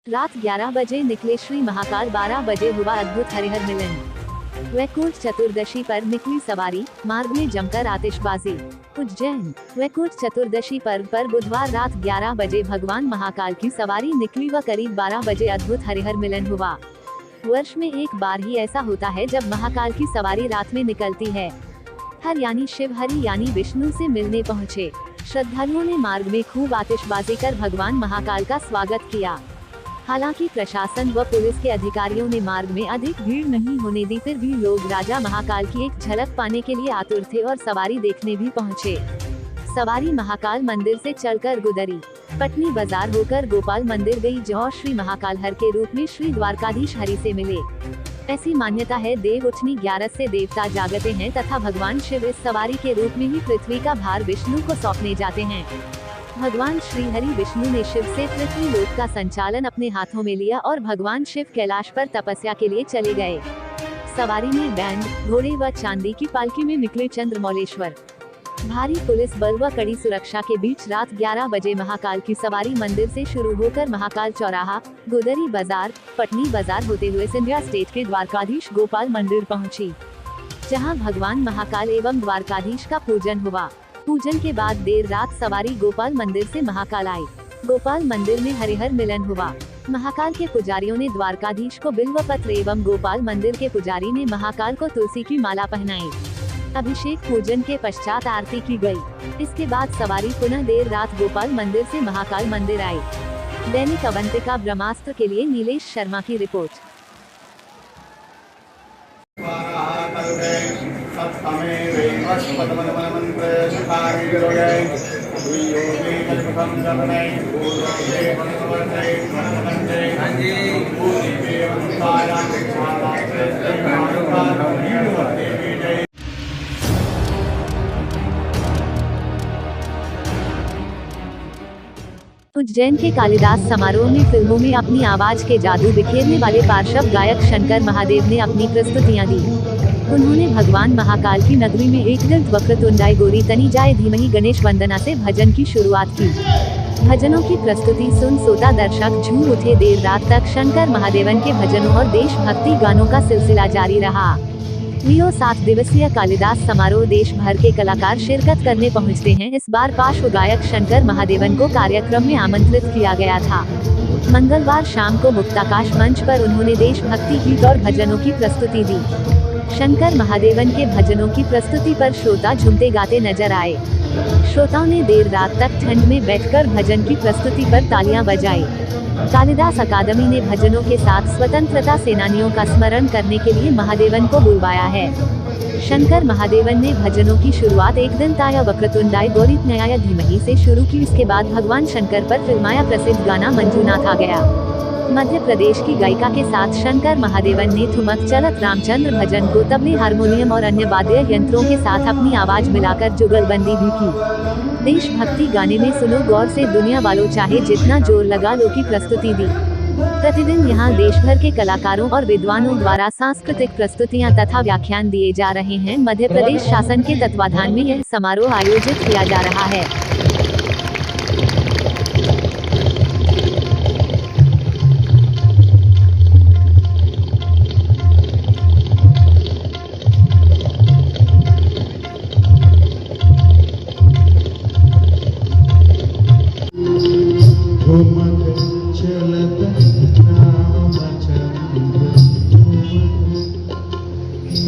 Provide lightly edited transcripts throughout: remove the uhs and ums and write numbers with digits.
रात 11 बजे निकले श्री महाकाल, 12 बजे हुआ अद्भुत हरिहर मिलन। वैकुंठ चतुर्दशी पर निकली सवारी, मार्ग में जमकर आतिशबाजी। उज्जैन वैकुंठ चतुर्दशी पर्व पर बुधवार रात 11 बजे भगवान महाकाल की सवारी निकली व करीब 12 बजे अद्भुत हरिहर मिलन हुआ। वर्ष में एक बार ही ऐसा होता है जब महाकाल की सवारी रात में निकलती है। हर यानी शिव, हरि यानी विष्णु से मिलने पहुँचे श्रद्धालुओं ने मार्ग में खूब आतिशबाजी कर भगवान महाकाल का स्वागत किया। हालांकि प्रशासन व पुलिस के अधिकारियों ने मार्ग में अधिक भीड़ नहीं होने दी, फिर भी लोग राजा महाकाल की एक झलक पाने के लिए आतुर थे और सवारी देखने भी पहुंचे। सवारी महाकाल मंदिर से चलकर गुदरी, पटनी बाजार होकर गोपाल मंदिर गई, जहाँ श्री महाकाल हर के रूप में श्री द्वारकाधीश हरि से मिले। ऐसी मान्यता है, देव उठनी 11 से देवता जागते हैं तथा भगवान शिव इस सवारी के रूप में ही पृथ्वी का भार विष्णु को सौंपने जाते हैं। भगवान श्री हरि विष्णु ने शिव से पृथ्वी लोक का संचालन अपने हाथों में लिया और भगवान शिव कैलाश पर तपस्या के लिए चले गए। सवारी में बैंड, घोड़े व चांदी की पालकी में निकले चंद्रमौलेश्वर। भारी पुलिस बल व कड़ी सुरक्षा के बीच रात 11 बजे महाकाल की सवारी मंदिर से शुरू होकर महाकाल चौराहा, गुदरी बाजार, पटनी बाजार होते हुए सिंधिया स्टेट के द्वारकाधीश गोपाल मंदिर पहुंची, जहां भगवान महाकाल एवं द्वारकाधीश का पूजन हुआ। पूजन के बाद देर रात सवारी गोपाल मंदिर से महाकाल आई। गोपाल मंदिर में हरिहर मिलन हुआ। महाकाल के पुजारियों ने द्वारकाधीश को बिल्व पत्र एवं गोपाल मंदिर के पुजारी ने महाकाल को तुलसी की माला पहनाई। अभिषेक पूजन के पश्चात आरती की गई। इसके बाद सवारी पुनः देर रात गोपाल मंदिर से महाकाल मंदिर आई। दैनिक अवंतिका ब्रह्मास्त्र के लिए नीलेश शर्मा की रिपोर्ट। उज्जैन के कालिदास समारोह में फिल्मों में अपनी आवाज के जादू बिखेरने वाले पार्श्व गायक शंकर महादेव ने अपनी प्रस्तुतियां दी। उन्होंने भगवान महाकाल की नगरी में एकदंत वक्रतुंडाय गौरी तनी जाए धीमहि गणेश वंदना से भजन की शुरुआत की। भजनों की प्रस्तुति सुन श्रोता दर्शक झूम उठे। देर रात तक शंकर महादेवन के भजनों और देशभक्ति गानों का सिलसिला जारी रहा। लियो 7 दिवसीय कालिदास समारोह देश भर के कलाकार शिरकत करने पहुंचते हैं। इस बार पार्श्व गायक शंकर महादेवन को कार्यक्रम में आमंत्रित किया गया था। मंगलवार शाम को मुक्ताकाश मंच पर उन्होंने देशभक्ति गीत और भजनों की प्रस्तुति दी। शंकर महादेवन के भजनों की प्रस्तुति पर श्रोता झूमते गाते नजर आए। श्रोताओं ने देर रात तक ठंड में बैठकर भजन की प्रस्तुति पर तालियां बजाई। कालिदास अकादमी ने भजनों के साथ स्वतंत्रता सेनानियों का स्मरण करने के लिए महादेवन को बुलवाया है। शंकर महादेवन ने भजनों की शुरुआत एकदंताय वक्रतुंडाय गौरीतनयाय धीमहि से शुरू की। इसके बाद भगवान शंकर पर फिल्माया प्रसिद्ध गाना मंजूनाथ आ गया। मध्य प्रदेश की गायिका के साथ शंकर महादेवन ने ठुमक चलत रामचंद्र भजन को तबले, हारमोनियम और अन्य वाद्य यंत्रों के साथ अपनी आवाज मिलाकर जुगलबंदी भी की। देशभक्ति गाने में सुनो गौर से दुनिया वालों चाहे जितना जोर लगा लो की प्रस्तुति दी। प्रतिदिन यहाँ देश भर के कलाकारों और विद्वानों द्वारा सांस्कृतिक प्रस्तुतियाँ तथा व्याख्यान दिए जा रहे हैं। मध्य प्रदेश शासन के तत्वाधान में यह समारोह आयोजित किया जा रहा है।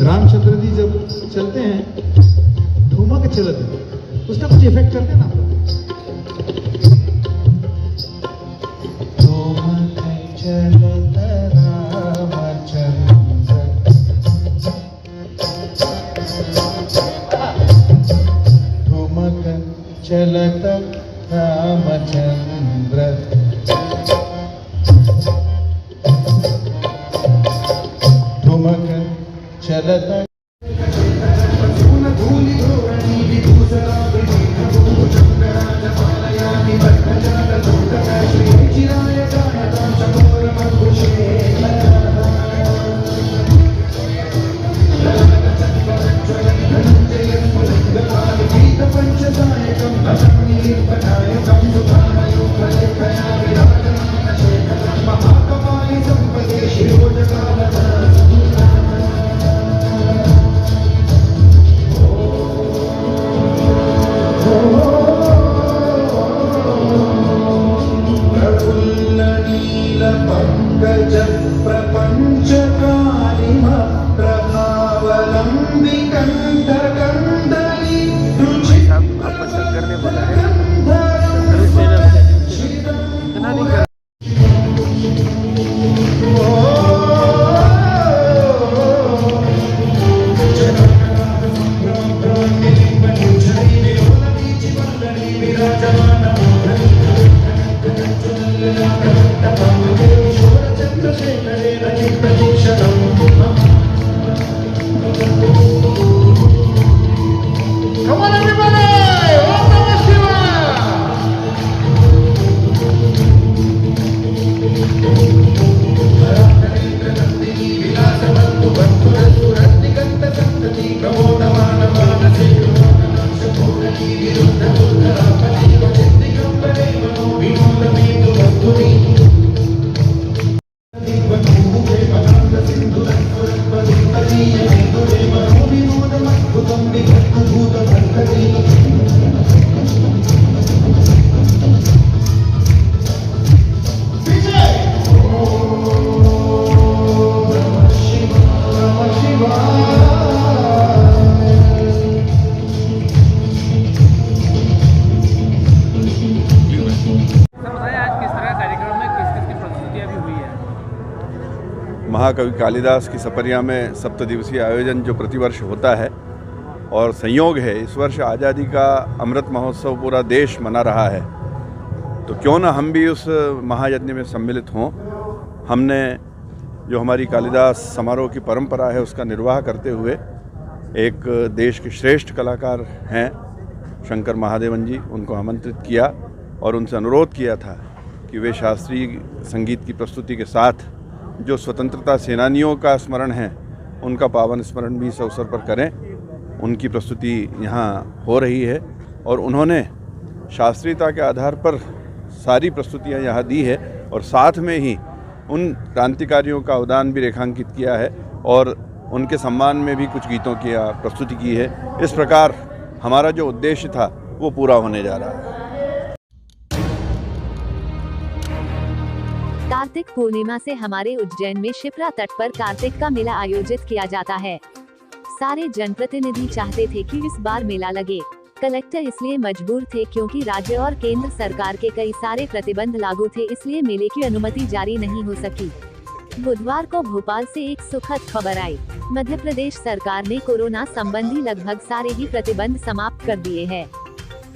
रामचंद्र जी जब चलते हैं ठुमक चलते, उसका कुछ इफेक्ट करते ना। ठुमक चलत रामचंद्र, ठुमक चलत रामचंद्र, ठुमक चलत पंचदायकं on, everybody! Om Namah Shivaya! Sir बताएं आज किस तरह का कार्यक्रम में किस किस की प्रस्तुतियाँ भी हुई है। महाकवि कालिदास की सपरिया में सप्तदिवसीय आयोजन जो प्रतिवर्ष होता है और संयोग है इस वर्ष आज़ादी का अमृत महोत्सव पूरा देश मना रहा है, तो क्यों ना हम भी उस महायज्ञ में सम्मिलित हों। हमने जो हमारी कालिदास समारोह की परंपरा है उसका निर्वाह करते हुए एक देश के श्रेष्ठ कलाकार हैं शंकर महादेवन जी, उनको आमंत्रित किया और उनसे अनुरोध किया था कि वे शास्त्रीय संगीत की प्रस्तुति के साथ जो स्वतंत्रता सेनानियों का स्मरण है उनका पावन स्मरण भी इस अवसर पर करें। उनकी प्रस्तुति यहाँ हो रही है और उन्होंने शास्त्रीयता के आधार पर सारी प्रस्तुतियाँ यहाँ दी है और साथ में ही उन क्रांतिकारियों का अवदान भी रेखांकित किया है और उनके सम्मान में भी कुछ गीतों की प्रस्तुति की है। इस प्रकार हमारा जो उद्देश्य था वो पूरा होने जा रहा है। कार्तिक पूर्णिमा से हमारे उज्जैन में शिप्रा तट पर कार्तिक का मेला आयोजित किया जाता है। सारे जनप्रतिनिधि चाहते थे कि इस बार मेला लगे। कलेक्टर इसलिए मजबूर थे क्योंकि राज्य और केंद्र सरकार के कई सारे प्रतिबंध लागू थे, इसलिए मेले की अनुमति जारी नहीं हो सकी। बुधवार को भोपाल से एक सुखद खबर आई। मध्य प्रदेश सरकार ने कोरोना संबंधी लगभग सारे ही प्रतिबंध समाप्त कर दिए हैं।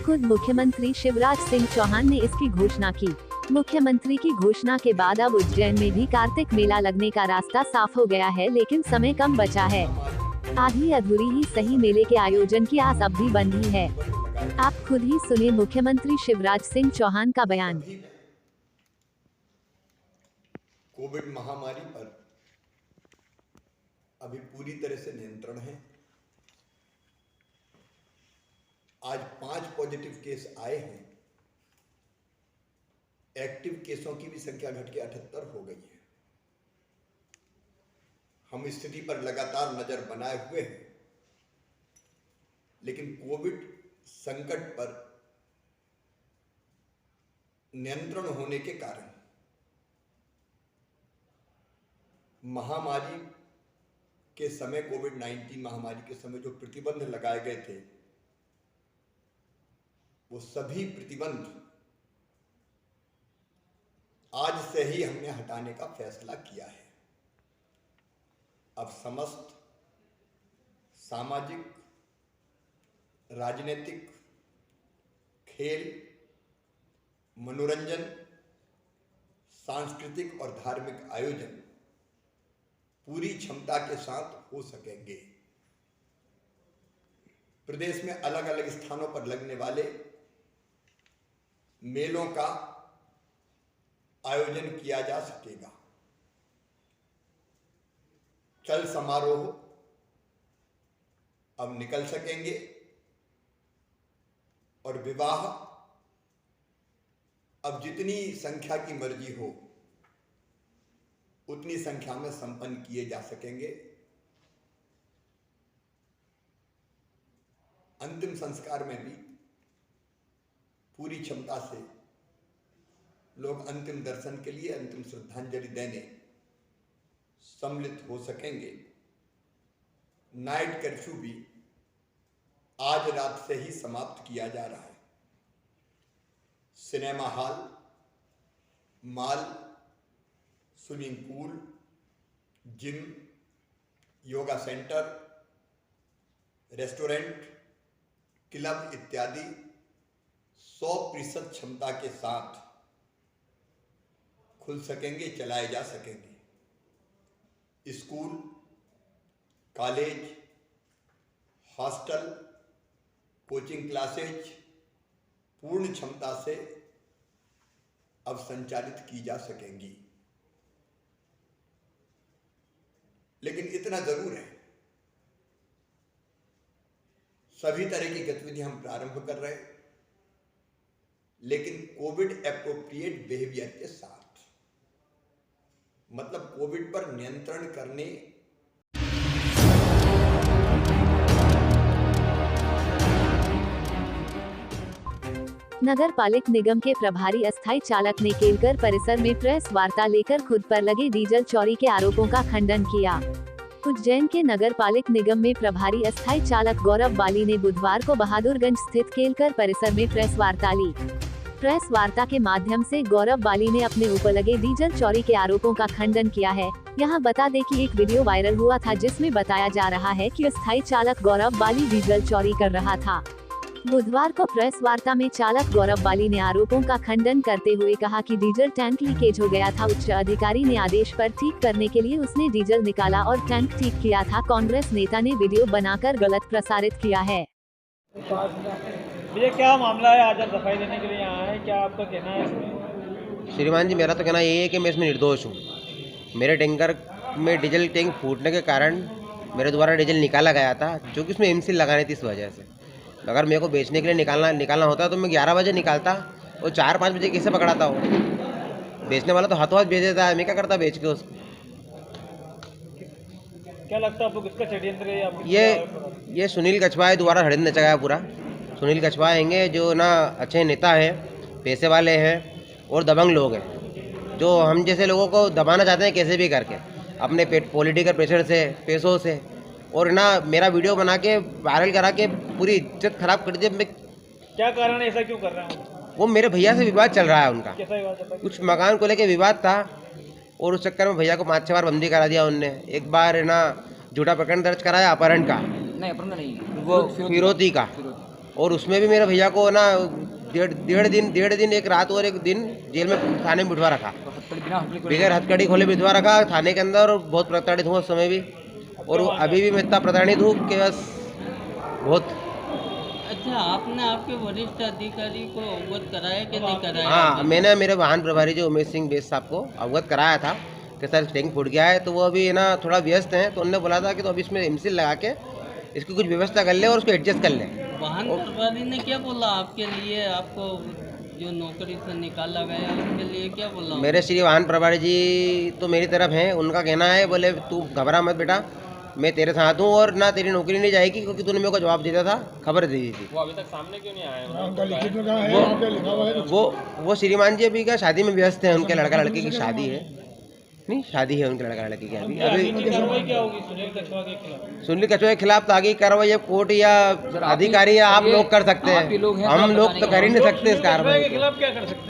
खुद मुख्यमंत्री शिवराज सिंह चौहान ने इसकी घोषणा की। मुख्यमंत्री की घोषणा के बाद अब उज्जैन में भी कार्तिक मेला लगने का रास्ता साफ हो गया है, लेकिन समय कम बचा है। आधी अधूरी ही सही मेले के आयोजन की आस अब भी बंधी है। आप खुद ही सुनिए मुख्यमंत्री शिवराज सिंह चौहान का बयान। कोविड महामारी पर अभी पूरी तरह से नियंत्रण है। आज 5 पॉजिटिव केस आए हैं। एक्टिव केसों की भी संख्या घट के 78 हो गई है। हम स्थिति पर लगातार नजर बनाए हुए हैं, लेकिन कोविड संकट पर नियंत्रण होने के कारण महामारी के समय कोविड-19 महामारी के समय जो प्रतिबंध लगाए गए थे वो सभी प्रतिबंध आज से ही हमने हटाने का फैसला किया है। अब समस्त सामाजिक, राजनीतिक, खेल, मनोरंजन, सांस्कृतिक और धार्मिक आयोजन पूरी क्षमता के साथ हो सकेंगे। प्रदेश में अलग अलग स्थानों पर लगने वाले मेलों का आयोजन किया जा सकेगा। चल समारोह अब निकल सकेंगे और विवाह अब जितनी संख्या की मर्जी हो उतनी संख्या में संपन्न किए जा सकेंगे। अंतिम संस्कार में भी पूरी क्षमता से लोग अंतिम दर्शन के लिए, अंतिम श्रद्धांजलि देने सम्मिलित हो सकेंगे। नाइट कर्फ्यू भी आज रात से ही समाप्त किया जा रहा है। Cinema hall, mall, swimming pool, gym, yoga centre, restaurant, club इत्यादि 100% क्षमता के साथ खुल सकेंगे, चलाए जा सकेंगे। School, college, hostel, coaching classes पूर्ण क्षमता से अब संचालित की जा सकेंगी। लेकिन इतना जरूर है, सभी तरह की गतिविधियां हम प्रारंभ कर रहे हैं, लेकिन कोविड एप्रोप्रिएट बिहेवियर के साथ, मतलब कोविड पर नियंत्रण करने। नगर पालिक निगम के प्रभारी अस्थायी चालक ने केलकर परिसर में प्रेस वार्ता लेकर खुद पर लगे डीजल चोरी के आरोपों का खंडन किया। उज्जैन के नगर पालिक निगम में प्रभारी अस्थायी चालक गौरव बाली ने बुधवार को बहादुरगंज स्थित केलकर परिसर में प्रेस वार्ता ली। प्रेस वार्ता के माध्यम से गौरव बाली ने अपने ऊपर लगे डीजल चोरी के आरोपों का खंडन किया है। यहाँ बता दें कि एक वीडियो वायरल हुआ था जिसमें बताया जा रहा है कि अस्थायी चालक गौरव बाली डीजल चोरी कर रहा था। बुधवार को प्रेस वार्ता में चालक गौरव बाली ने आरोपों का खंडन करते हुए कहा कि डीजल टैंक लीकेज हो गया था। उच्च अधिकारी ने आदेश पर ठीक करने के लिए उसने डीजल निकाला और टैंक ठीक किया था। कांग्रेस नेता ने वीडियो बनाकर गलत प्रसारित किया है। भैया क्या मामला है, आज आप सफाई देने के लिए यहाँ है, क्या आपका कहना है इसमें? श्रीमान जी, मेरा तो कहना ये है कि मैं इसमें निर्दोष हूँ। मेरे टैंकर में डीजल टैंक फूटने के कारण मेरे द्वारा डीजल निकाला गया था, जो कि उसमें एमसील लगानी थी। इस वजह से अगर मेरे को बेचने के लिए निकालना होता तो मैं 11 बजे निकालता और 4-5 बजे कैसे पकड़ाता हो। बेचने वाला तो हाथों हाथ बेच देता है, मैं क्या करता बेच के उसको। क्या लगता है आपको किसका षड्यंत्र है? ये सुनील कछवाहा द्वारा षड्यंत्र रचा गया पूरा। सुनील कछवाहा हैं जो ना अच्छे नेता हैं, पैसे वाले हैं और दबंग लोग हैं, जो हम जैसे लोगों को दबाना चाहते हैं कैसे भी करके, अपने पॉलिटिकल प्रेशर से, पैसों से, और ना मेरा वीडियो बना के वायरल करा के पूरी इज्जत खराब कर दी। क्या कारण है, ऐसा क्यों कर रहे हैं? वो मेरे भैया से विवाद चल रहा है उनका। कैसा विवाद चल रहा है? कुछ मकान को लेके विवाद था और उस चक्कर में भैया को 5-6 बार बंदी करा दिया उनने। एक बार है ना झूठा प्रकरण दर्ज कराया अपहरण का, नहीं वो फिरौती का, और उसमें भी मेरे भैया को ना डेढ़ दिन एक रात और एक दिन जेल में थाने में बिठवा रखा, बगैर हथकड़ी खोले बिठवा रखा थाने के अंदर। और बहुत प्रताड़ित हुआ उस समय भी, और अभी भी मैं इतना प्रताड़ित हूँ कि बस बहुत। अच्छा, आपने आपके वरिष्ठ अधिकारी को अवगत कराया कि नहीं कराया? हाँ, मैंने मेरे वाहन प्रभारी जो उमेश सिंह बेस साहब को अवगत कराया था कि सर टैंक फूट गया है। तो वो अभी ना थोड़ा व्यस्त हैं, तो उन्होंने बोला था कि तो अभी इसमें एमसील लगा के इसकी कुछ व्यवस्था कर ले और उसको एडजस्ट कर ले। वाहन प्रभारी ने क्या बोला आपके लिए? आपको जो नौकरी से निकाला गया उसके लिए क्या बोला? मेरे श्री वाहन प्रभारी जी तो मेरी तरफ हैं। उनका कहना है, बोले तू घबरा मत बेटा, मैं तेरे साथ हूँ और ना तेरी नौकरी नहीं जाएगी, क्योंकि तूने मेरे को जवाब दिया था, खबर दी थी। वो अभी तक सामने क्यों नहीं आया? वो श्रीमान जी अभी क्या शादी में व्यस्त हैं, उनके लड़का लड़की की शादी है। नहीं, शादी है उनके लड़का लड़की की। अभी कार्रवाई क्या होगी सुनील कछवाहा के खिलाफ? सुनील कछवाहा के खिलाफ तो आगे कार्रवाई या कोर्ट या अधिकारी या आप लोग कर सकते हैं, हम लोग तो कर ही नहीं सकते इस कार्रवाई के खिलाफ। क्या कर सकते हैं?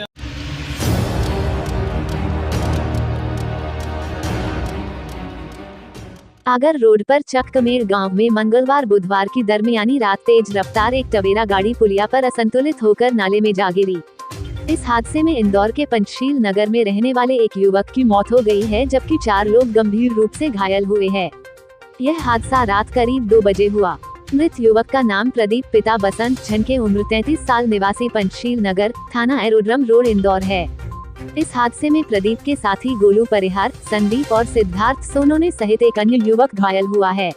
आगर रोड पर चकमेर गांव में मंगलवार बुधवार की दरमियानी रात तेज रफ्तार एक टवेरा गाड़ी पुलिया पर असंतुलित होकर नाले में जा गिरी। इस हादसे में इंदौर के पंचशील नगर में रहने वाले एक युवक की मौत हो गई है, जबकि 4 लोग गंभीर रूप से घायल हुए हैं। यह हादसा रात करीब 2 बजे हुआ। मृत युवक का नाम प्रदीप पिता बसंत झनके उम्र 33 साल निवासी पंचशील नगर, थाना एरोड्रम रोड इंदौर है। इस हादसे में प्रदीप के साथी गोलू परिहार, संदीप और सिद्धार्थ सोनोने सहित एक अन्य युवक घायल हुआ है।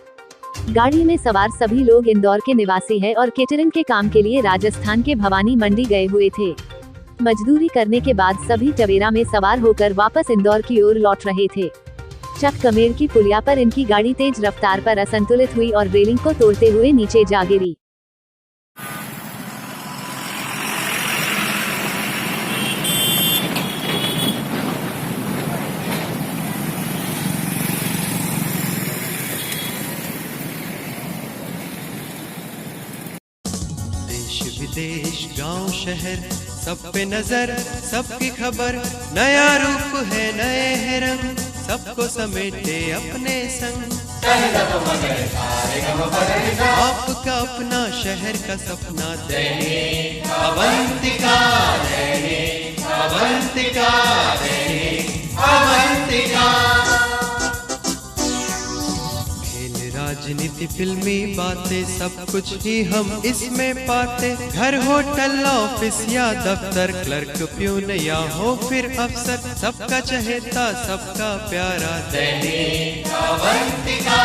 गाड़ी में सवार सभी लोग इंदौर के निवासी हैं और केटरिंग के काम के लिए राजस्थान के भवानी मंडी गए हुए थे। मजदूरी करने के बाद सभी टवेरा में सवार होकर वापस इंदौर की ओर लौट रहे थे। चकमेर की पुलिया पर इनकी गाड़ी तेज रफ्तार पर असंतुलित हुई और रेलिंग को तोड़ते हुए नीचे जा गिरी। विदेश गांव शहर सब पे नजर, सबकी खबर, नया रूप है नए है रंग, सबको समेटे अपने संग। आपका अपना शहर का सपना दैनिक अवंतिका, दैनिक अवंतिका, दैनिक राजनीति फिल्मी बातें सब कुछ ही हम इसमें पाते। घर होटल ऑफिस या दफ्तर, क्लर्क प्यून या हो फिर अफसर, सबका चहेता सबका प्यारा दैनिक अवंतिका।